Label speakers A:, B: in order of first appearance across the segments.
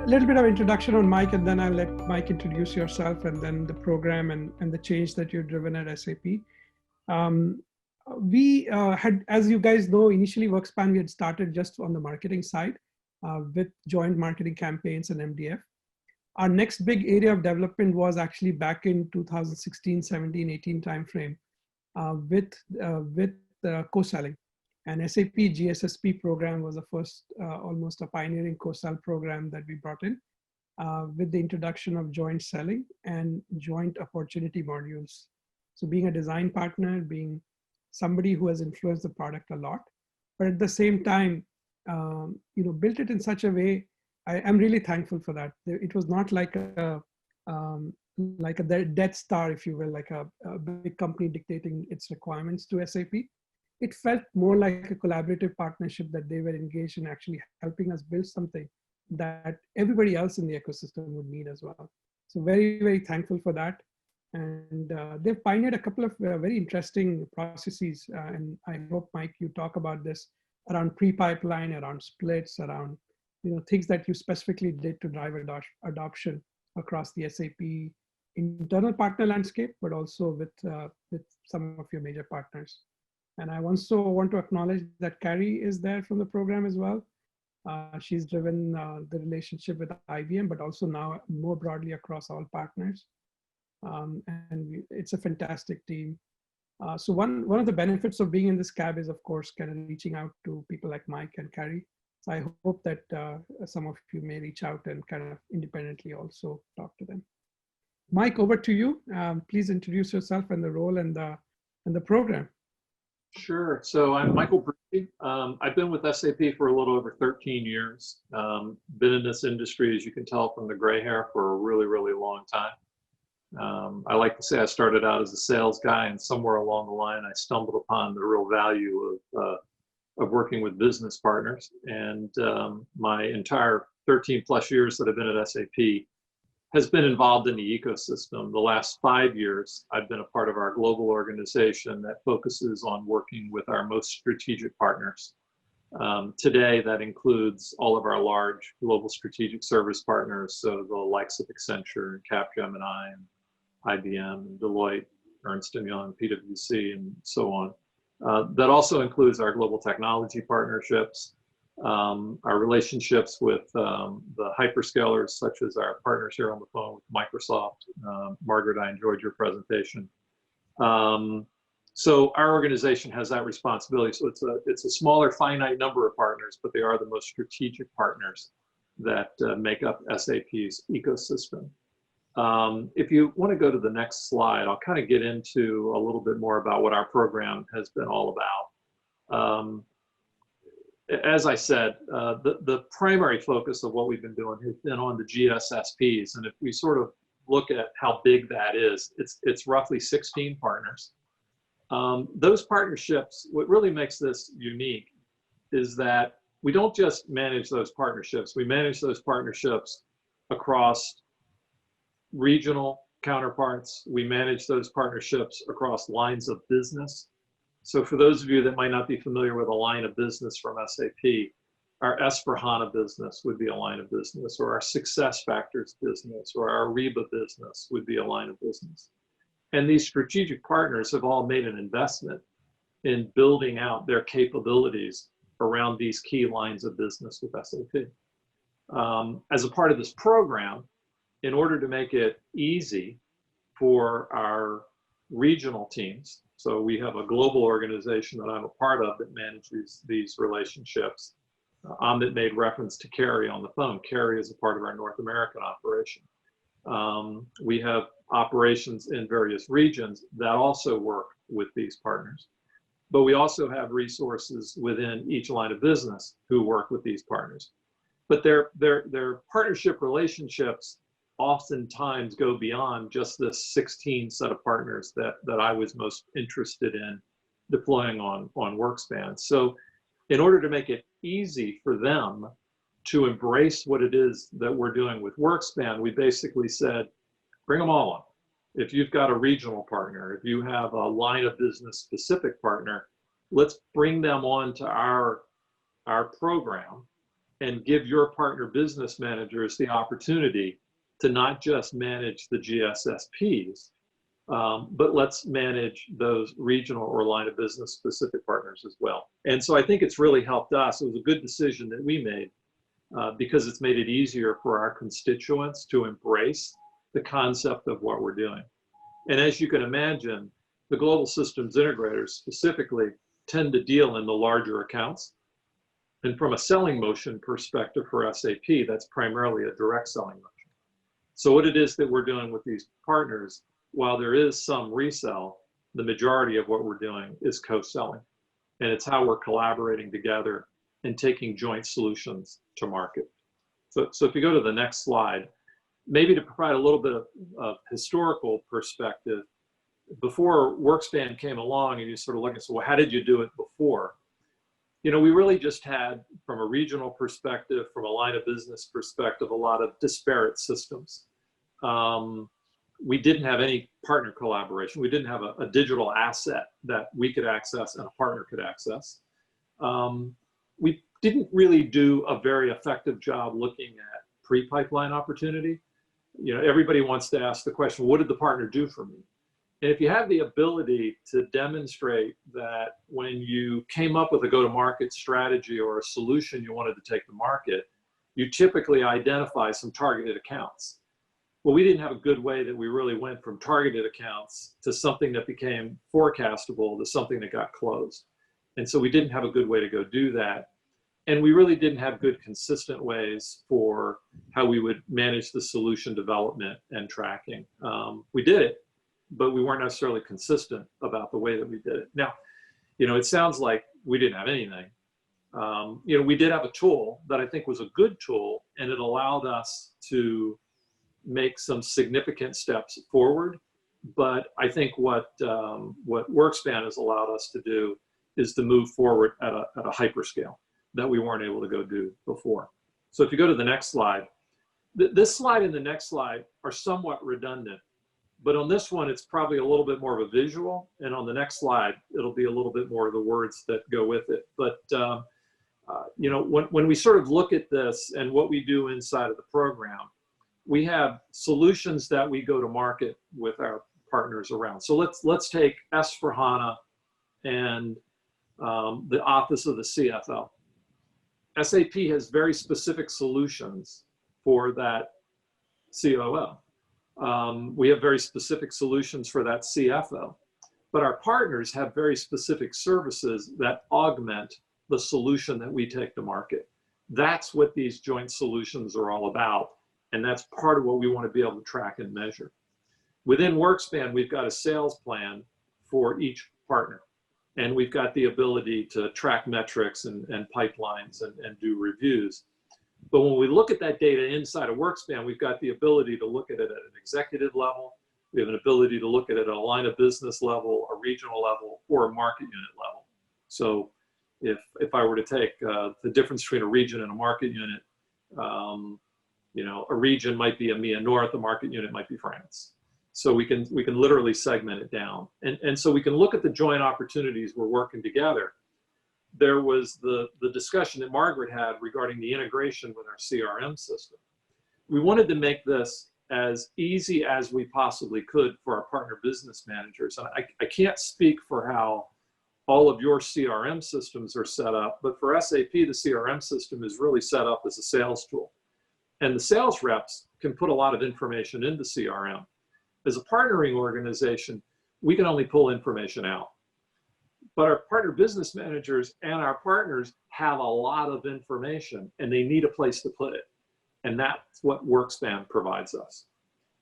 A: A little bit of introduction on Mike, and then I'll let Mike introduce yourself and then the program and the change that you've driven at SAP. We had, as you guys know, initially WorkSpan, we had started just on the marketing side with joint marketing campaigns and MDF. Our next big area of development was actually back in 2016, 17, 18 timeframe with co-selling. And SAP GSSP program was the first, almost a pioneering co-sell program that we brought in with the introduction of joint selling and joint opportunity modules. So being a design partner, being somebody who has influenced the product a lot, but at the same time, built it in such a way. I'm really thankful for that. It was not like a Death Star, if you will, like a big company dictating its requirements to SAP. It felt more like a collaborative partnership that they were engaged in actually helping us build something that everybody else in the ecosystem would need as well. So very, very thankful for that. And they've pioneered a couple of very interesting processes. And I hope, Mike, you talk about this around pre-pipeline, around splits, around things that you specifically did to drive adoption across the SAP internal partner landscape, but also with some of your major partners. And I also want to acknowledge that Carrie is there from the program as well. She's driven the relationship with IBM, but also now more broadly across all partners. And it's a fantastic team. So one of the benefits of being in this cab is, of course, kind of reaching out to people like Mike and Carrie. So I hope that some of you may reach out and kind of independently also talk to them. Mike, over to you. Please introduce yourself and the role and the program.
B: Sure. So I'm Michael Brady. I've been with SAP for a little over 13 years. Been in this industry, as you can tell from the gray hair, for a really, really long time. I like to say I started out as a sales guy, and somewhere along the line, I stumbled upon the real value of working with business partners. And my entire 13 plus years that I've been at SAP has been involved in the ecosystem. The last 5 years, I've been a part of our global organization that focuses on working with our most strategic partners. Today, that includes all of our large global strategic service partners, so the likes of Accenture, and Capgemini, and IBM, and Deloitte, Ernst & Young, PwC, and so on. That also includes our global technology partnerships, our relationships with the hyperscalers, such as our partners here on the phone with Microsoft. Margaret, I enjoyed your presentation. So our organization has that responsibility. So it's a smaller, finite number of partners, but they are the most strategic partners that make up SAP's ecosystem. If you want to go to the next slide, I'll kind of get into a little bit more about what our program has been all about. As I said, the primary focus of what we've been doing has been on the GSSPs. And if we sort of look at how big that is, it's roughly 16 partners. Those partnerships, what really makes this unique is that we don't just manage those partnerships. We manage those partnerships across regional counterparts. We manage those partnerships across lines of business. So for those of you that might not be familiar with a line of business from SAP, our S/4HANA business would be a line of business, or our SuccessFactors business, or our Ariba business would be a line of business. And these strategic partners have all made an investment in building out their capabilities around these key lines of business with SAP. As a part of this program, in order to make it easy for our regional teams, so we have a global organization that I'm a part of that manages these relationships. Amit made reference to Carrie on the phone. Carrie is a part of our North American operation. We have operations in various regions that also work with these partners. But we also have resources within each line of business who work with these partners. But their partnership relationships oftentimes go beyond just this 16 set of partners that I was most interested in deploying on WorkSpan. So in order to make it easy for them to embrace what it is that we're doing with WorkSpan, we basically said, bring them all on. If you've got a regional partner, if you have a line of business specific partner, let's bring them on to our our program and give your partner business managers the opportunity to not just manage the GSSPs, but let's manage those regional or line of business specific partners as well. And so I think it's really helped us. It was a good decision that we made because it's made it easier for our constituents to embrace the concept of what we're doing. And as you can imagine, the global systems integrators specifically tend to deal in the larger accounts. And from a selling motion perspective for SAP, that's primarily a direct selling motion. So what it is that we're doing with these partners, while there is some resell, the majority of what we're doing is co-selling. And it's how we're collaborating together and taking joint solutions to market. So if you go to the next slide, maybe to provide a little bit of historical perspective, before WorkSpan came along and you sort of look at, so well, how did you do it before? You know, we really just had, from a regional perspective, from a line of business perspective, a lot of disparate systems. We didn't have any partner collaboration. We didn't have a digital asset that we could access and a partner could access. We didn't really do a very effective job looking at pre-pipeline opportunity. You know, everybody wants to ask the question, what did the partner do for me? And if you have the ability to demonstrate that when you came up with a go-to-market strategy or a solution you wanted to take to market, you typically identify some targeted accounts. Well, we didn't have a good way that we really went from targeted accounts to something that became forecastable to something that got closed. And so we didn't have a good way to go do that. And we really didn't have good consistent ways for how we would manage the solution development and tracking. We did it, but we weren't necessarily consistent about the way that we did it. Now, you know, it sounds like we didn't have anything. You know, we did have a tool that I think was a good tool, and it allowed us to make some significant steps forward. But I think what WorkSpan has allowed us to do is to move forward at a hyperscale that we weren't able to go do before. So if you go to the next slide, this slide and the next slide are somewhat redundant. But on this one, it's probably a little bit more of a visual. And on the next slide, it'll be a little bit more of the words that go with it. But, you know, when we sort of look at this and what we do inside of the program, we have solutions that we go to market with our partners around. So let's take S/4HANA and the Office of the CFO. SAP has very specific solutions for that COO. We have very specific solutions for that CFO, but our partners have very specific services that augment the solution that we take to market. That's what these joint solutions are all about, and that's part of what we want to be able to track and measure. Within WorkSpan, we've got a sales plan for each partner, and we've got the ability to track metrics and pipelines and do reviews. But when we look at that data inside of WorkSpan, we've got the ability to look at it at an executive level. We have an ability to look at it at a line of business level, a regional level, or a market unit level. So if I were to take the difference between a region and a market unit, you know, a region might be EMEA North, a market unit might be France. So we can literally segment it down. And so we can look at the joint opportunities we're working together. There was the discussion that Margaret had regarding the integration with our CRM system. We wanted to make this as easy as we possibly could for our partner business managers. And I can't speak for how all of your CRM systems are set up, but for SAP, the CRM system is really set up as a sales tool. And the sales reps can put a lot of information into CRM. As a partnering organization, we can only pull information out. But our partner business managers and our partners have a lot of information, and they need a place to put it. And that's what WorkSpan provides us.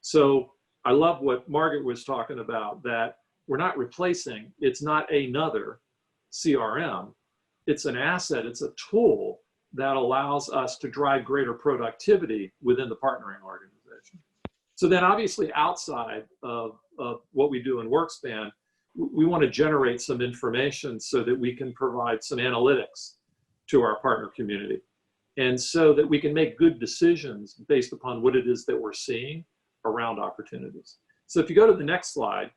B: So I love what Margaret was talking about, that we're not replacing, it's not another CRM. It's an asset, it's a tool that allows us to drive greater productivity within the partnering organization. So then obviously outside of what we do in WorkSpan, we want to generate some information so that we can provide some analytics to our partner community. And so that we can make good decisions based upon what it is that we're seeing around opportunities. So if you go to the next slide,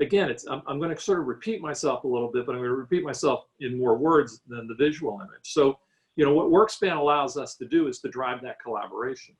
B: again, I'm going to sort of repeat myself a little bit, but I'm going to repeat myself in more words than the visual image. So, you know, what WorkSpan allows us to do is to drive that collaboration.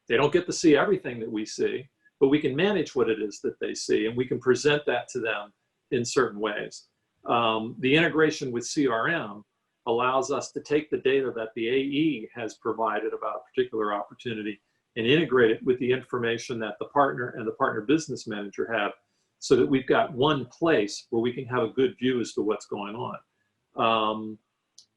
B: They don't get to see everything that we see, but we can manage what it is that they see, and we can present that to them in certain ways. The integration with CRM allows us to take the data that the AE has provided about a particular opportunity and integrate it with the information that the partner and the partner business manager have, so that we've got one place where we can have a good view as to what's going on.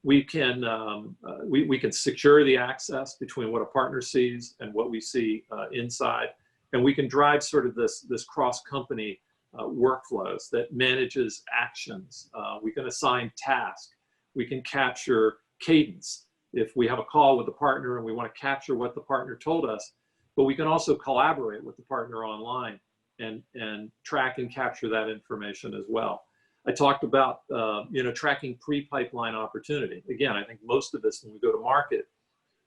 B: We can secure the access between what a partner sees and what we see inside, and we can drive sort of this cross-company workflows that manages actions. We can assign tasks. We can capture cadence. If we have a call with the partner and we want to capture what the partner told us, but we can also collaborate with the partner online and track and capture that information as well. I talked about you know, tracking pre-pipeline opportunity. Again, I think most of us, when we go to market,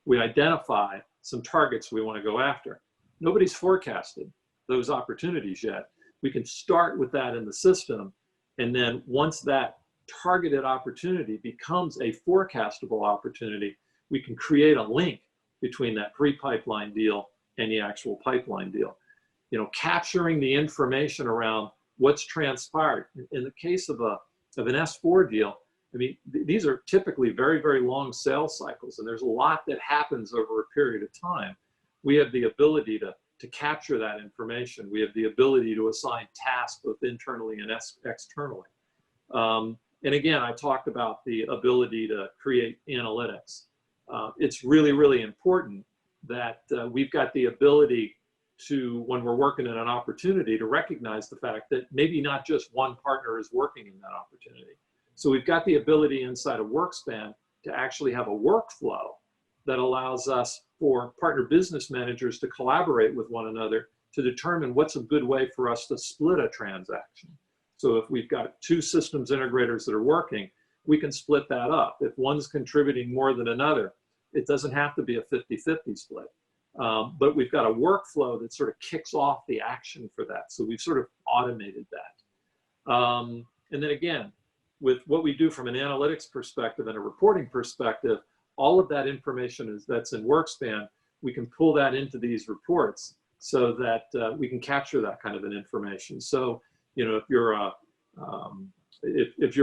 B: we identify some targets we want to go after. Nobody's forecasted those opportunities yet. We can start with that in the system, and then once that targeted opportunity becomes a forecastable opportunity, we can create a link between that pre-pipeline deal and the actual pipeline deal. You know, capturing the information around what's transpired. In the case of an S4 deal, I mean, these are typically very, very long sales cycles, and there's a lot that happens over a period of time. We have the ability to capture that information. We have the ability to assign tasks both internally and externally. And again, I talked about the ability to create analytics. It's really, really important that we've got the ability to, when we're working in an opportunity, to recognize the fact that maybe not just one partner is working in that opportunity. So we've got the ability inside of WorkSpan to actually have a workflow that allows us for partner business managers to collaborate with one another to determine what's a good way for us to split a transaction. So if we've got two systems integrators that are working, we can split that up. If one's contributing more than another, it doesn't have to be a 50-50 split. But we've got a workflow that sort of kicks off the action for that. So we've sort of automated that. And then again, with what we do from an analytics perspective and a reporting perspective, all of that information that's in WorkSpan, we can pull that into these reports so that we can capture that kind of an information. So, you know, if you're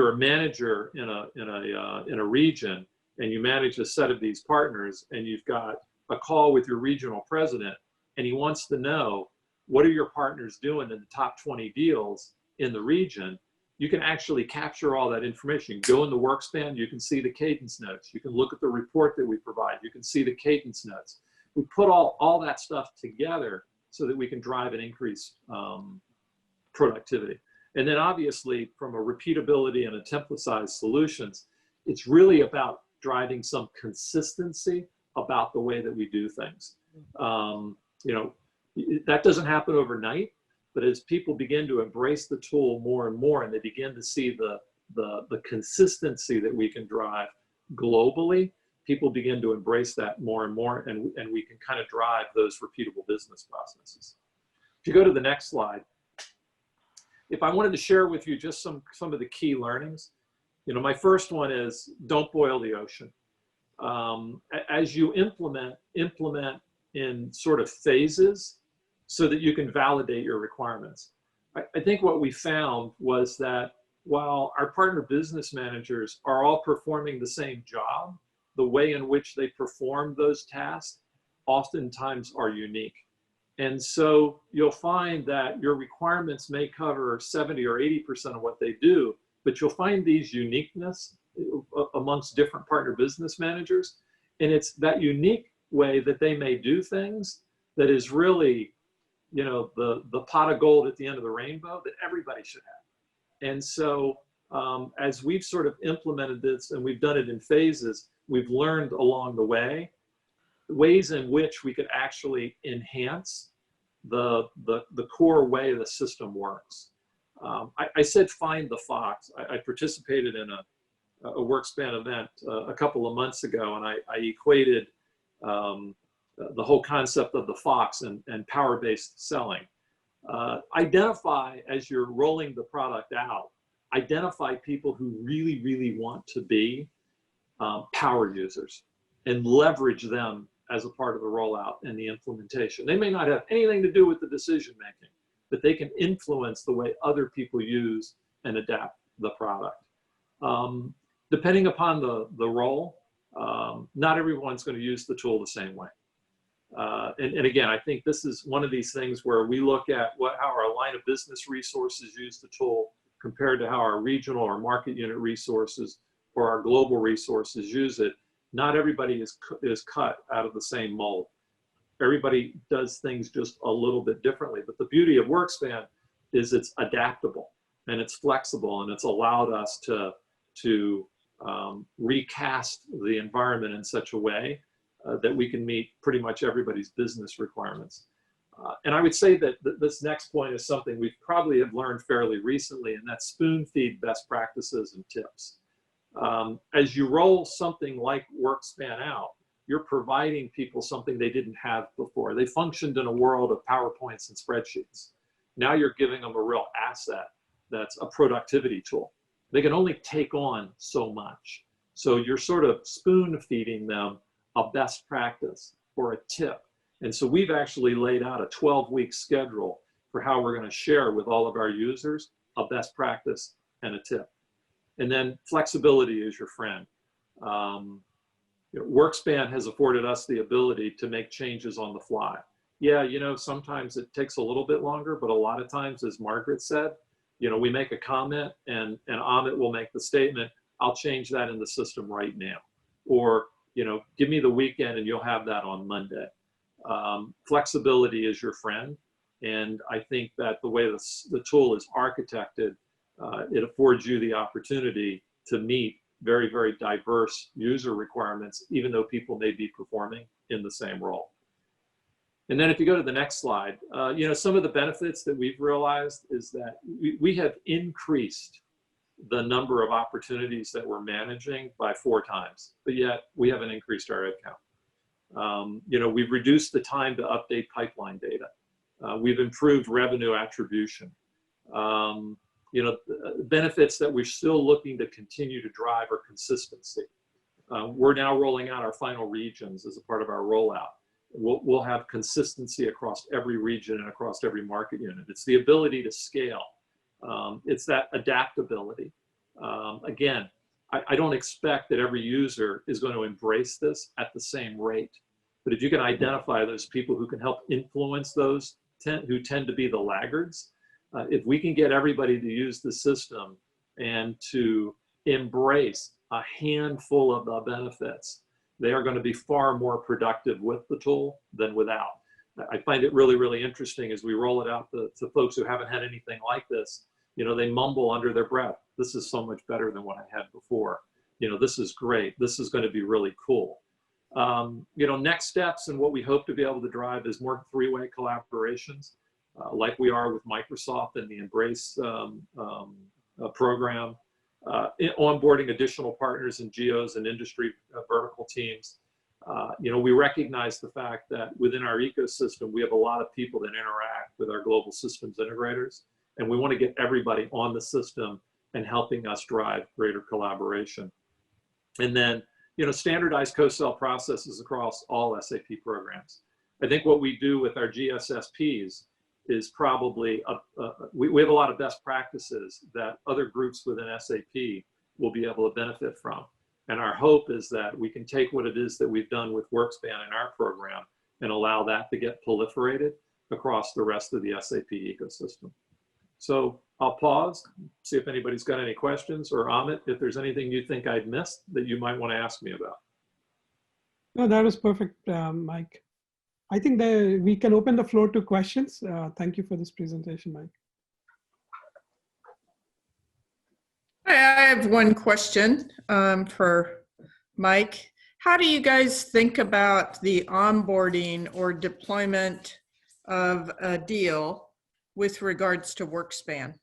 B: a manager in a region and you manage a set of these partners and you've got a call with your regional president and he wants to know what are your partners doing in the top 20 deals in the region, you can actually capture all that information. You go in the WorkSpan, you can see the cadence notes. You can look at the report that we provide. You can see the cadence notes. We put all that stuff together so that we can drive an increased productivity. And then obviously from a repeatability and a template-sized solutions, it's really about driving some consistency about the way that we do things. You know, that doesn't happen overnight, but as people begin to embrace the tool more and more, and they begin to see the consistency that we can drive globally, people begin to embrace that more and more, and we can kind of drive those repeatable business processes. If you go to the next slide, if I wanted to share with you just some of the key learnings, you know, my first one is don't boil the ocean. As you implement in sort of phases so that you can validate your requirements. I think what we found was that while our partner business managers are all performing the same job, the way in which they perform those tasks oftentimes are unique. And so you'll find that your requirements may cover 70 or 80% of what they do, but you'll find these uniqueness amongst different partner business managers. And it's that unique way that they may do things that is really, you know, the pot of gold at the end of the rainbow that everybody should have. And so as we've sort of implemented this and we've done it in phases, we've learned along the way ways in which we could actually enhance the core way the system works. I said find the fox. I participated in a WorkSpan event a couple of months ago, and I equated the whole concept of the fox and power-based selling. Identify, as you're rolling the product out, identify people who really, really want to be power users and leverage them as a part of the rollout and the implementation. They may not have anything to do with the decision making, but they can influence the way other people use and adapt the product. Depending upon the role, not everyone's going to use the tool the same way. And again, I think this is one of these things where we look at how our line of business resources use the tool compared to how our regional or market unit resources or our global resources use it. Not everybody is cut out of the same mold. Everybody does things just a little bit differently. But the beauty of WorkSpan is it's adaptable and it's flexible, and it's allowed us to recast the environment in such a way that we can meet pretty much everybody's business requirements. And I would say that this next point is something we probably have learned fairly recently, and that's spoon feed best practices and tips. As you roll something like WorkSpan out, you're providing people something they didn't have before. They functioned in a world of PowerPoints and spreadsheets. Now you're giving them a real asset that's a productivity tool. They can only take on so much. So you're sort of spoon feeding them a best practice or a tip. And so we've actually laid out a 12-week schedule for how we're going to share with all of our users a best practice and a tip. And then flexibility is your friend. WorkSpan has afforded us the ability to make changes on the fly. Yeah, sometimes it takes a little bit longer, but a lot of times, as Margaret said, we make a comment and Amit will make the statement, I'll change that in the system right now. Or, give me the weekend and you'll have that on Monday. Flexibility is your friend. And I think that the way the tool is architected, it affords you the opportunity to meet very, very diverse user requirements, even though people may be performing in the same role. And then if you go to the next slide, some of the benefits that we've realized is that we have increased the number of opportunities that we're managing by 4 times, but yet we haven't increased our headcount. We've reduced the time to update pipeline data. We've improved revenue attribution. Benefits that we're still looking to continue to drive are consistency. We're now rolling out our final regions as a part of our rollout. We'll have consistency across every region and across every market unit. It's the ability to scale. It's that adaptability. Again, I don't expect that every user is going to embrace this at the same rate. But if you can identify those people who can help influence those who tend to be the laggards, if we can get everybody to use the system and to embrace a handful of the benefits, they are going to be far more productive with the tool than without. I find it really, really interesting as we roll it out to folks who haven't had anything like this. They mumble under their breath, this is so much better than what I had before. This is great. This is going to be really cool. Next steps and what we hope to be able to drive is more 3-way collaborations, like we are with Microsoft and the Embrace program, onboarding additional partners in geos and industry vertical teams. We recognize the fact that within our ecosystem, we have a lot of people that interact with our global systems integrators, and we want to get everybody on the system and helping us drive greater collaboration. And then, standardized co-sell processes across all SAP programs. I think what we do with our GSSPs is probably, we have a lot of best practices that other groups within SAP will be able to benefit from. And our hope is that we can take what it is that we've done with WorkSpan in our program and allow that to get proliferated across the rest of the SAP ecosystem. So I'll pause, see if anybody's got any questions, or Amit, if there's anything you think I'd missed that you might want to ask me about.
A: No, that was perfect, Mike. I think that we can open the floor to questions. Thank you for this presentation, Mike.
C: I have one question for Mike. How do you guys think about the onboarding or deployment of a deal with regards to WorkSpan?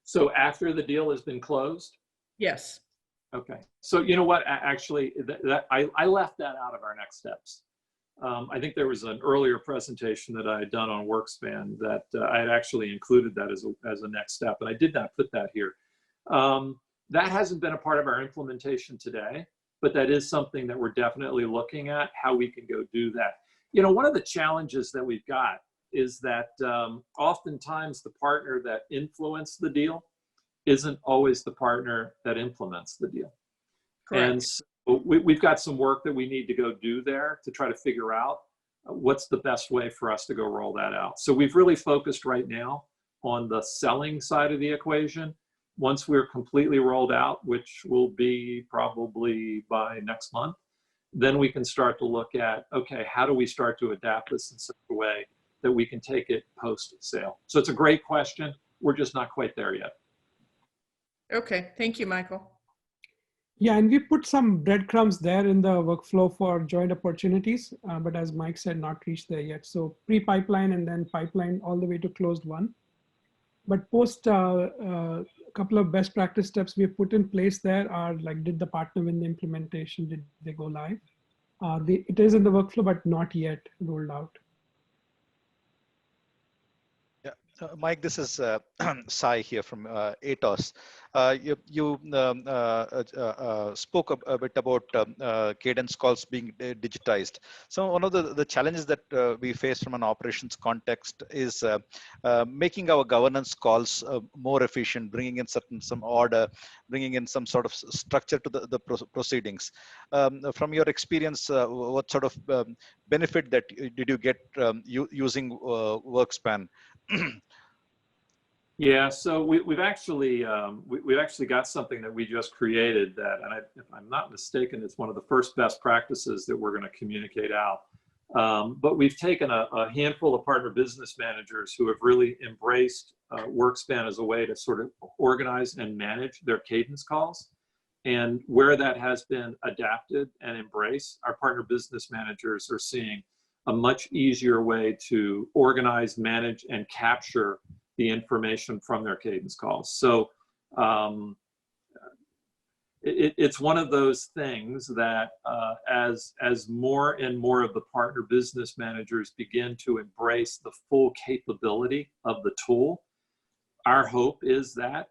B: So after the deal has been closed?
C: Yes.
B: Okay. So you know what? Actually, I left that out of our next steps. I think there was an earlier presentation that I had done on WorkSpan that I had actually included that as a next step, and I did not put that here. That hasn't been a part of our implementation today, but that is something that we're definitely looking at, how we can go do that. You know, one of the challenges that we've got is that oftentimes the partner that influenced the deal isn't always the partner that implements the deal.
C: Correct.
B: And so we've got some work that we need to go do there to try to figure out what's the best way for us to go roll that out. So we've really focused right now on the selling side of the equation. Once we're completely rolled out, which will be probably by next month, then we can start to look at, okay, how do we start to adapt this in such a way that we can take it post-sale? So it's a great question. We're just not quite there yet.
C: Okay, thank you, Michael.
A: Yeah, and we put some breadcrumbs there in the workflow for joint opportunities, but as Mike said, not reached there yet. So pre-pipeline and then pipeline all the way to closed one. But post a couple of best practice steps we have put in place there are like, did the partner win the implementation? Did they go live? It is in the workflow, but not yet rolled out.
D: Mike, this is Sai here from Atos. You spoke a bit about cadence calls being digitized. So one of the challenges that we face from an operations context is making our governance calls more efficient, bringing in some order, bringing in some sort of structure to the proceedings. From your experience, what sort of benefit that did you get using WorkSpan?
B: Yeah, so we've actually got something that we just created that, and if I'm not mistaken, it's one of the first best practices that we're going to communicate out. But we've taken a handful of partner business managers who have really embraced WorkSpan as a way to sort of organize and manage their cadence calls. And where that has been adapted and embraced, our partner business managers are seeing a much easier way to organize, manage, and capture the information from their cadence calls. So it's one of those things that as more and more of the partner business managers begin to embrace the full capability of the tool, our hope is that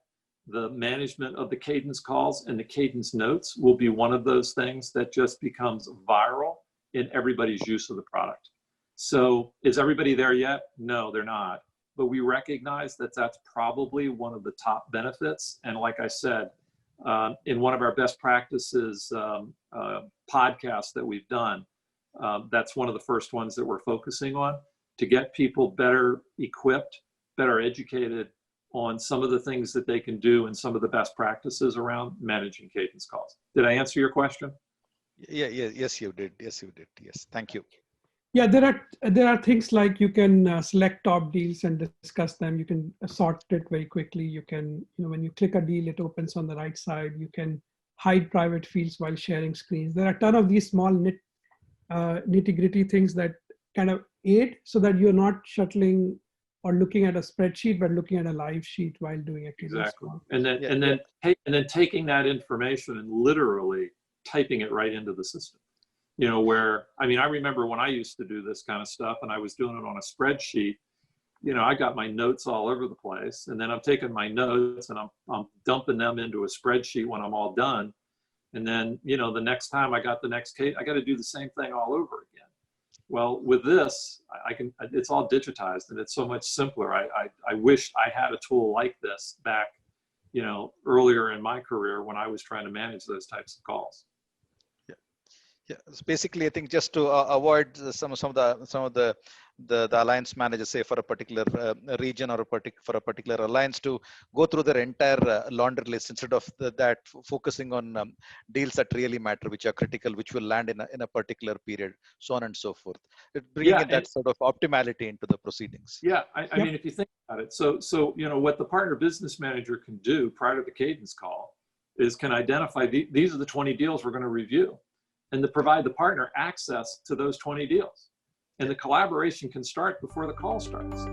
B: the management of the cadence calls and the cadence notes will be one of those things that just becomes viral in everybody's use of the product. So is everybody there yet? No, they're not. But we recognize that that's probably one of the top benefits. And like I said, in one of our best practices podcasts that we've done, that's one of the first ones that we're focusing on to get people better equipped, better educated on some of the things that they can do and some of the best practices around managing cadence calls. Did I answer your question?
D: Yes, you did. Yes, you did. Yes, thank you.
A: Yeah, there are things like you can select top deals and discuss them. You can sort it very quickly. You can, when you click a deal, it opens on the right side. You can hide private fields while sharing screens. There are a ton of these small nitty-gritty things that kind of aid so that you're not shuttling or looking at a spreadsheet, but looking at a live sheet while doing a cadence
B: exactly.
A: call.
B: And then taking that information and literally typing it right into the system. Where, I mean, I remember when I used to do this kind of stuff and I was doing it on a spreadsheet, I got my notes all over the place, and then I'm taking my notes and I'm dumping them into a spreadsheet when I'm all done. And then, the next time I got the next case, I got to do the same thing all over again. Well, with this, it's all digitized and it's so much simpler. I wish I had a tool like this back, earlier in my career when I was trying to manage those types of calls.
D: Yeah, so basically, I think just to avoid some of the alliance managers, say for a particular region or for a particular alliance, to go through their entire laundry list instead of focusing on deals that really matter, which are critical, which will land in a particular period, so on and so forth. Bringing in that sort of optimality into the proceedings.
B: Yeah, I mean, if you think about it, so what the partner business manager can do prior to the cadence call is can identify these are the 20 deals we're going to review, and to provide the partner access to those 20 deals. And the collaboration can start before the call starts.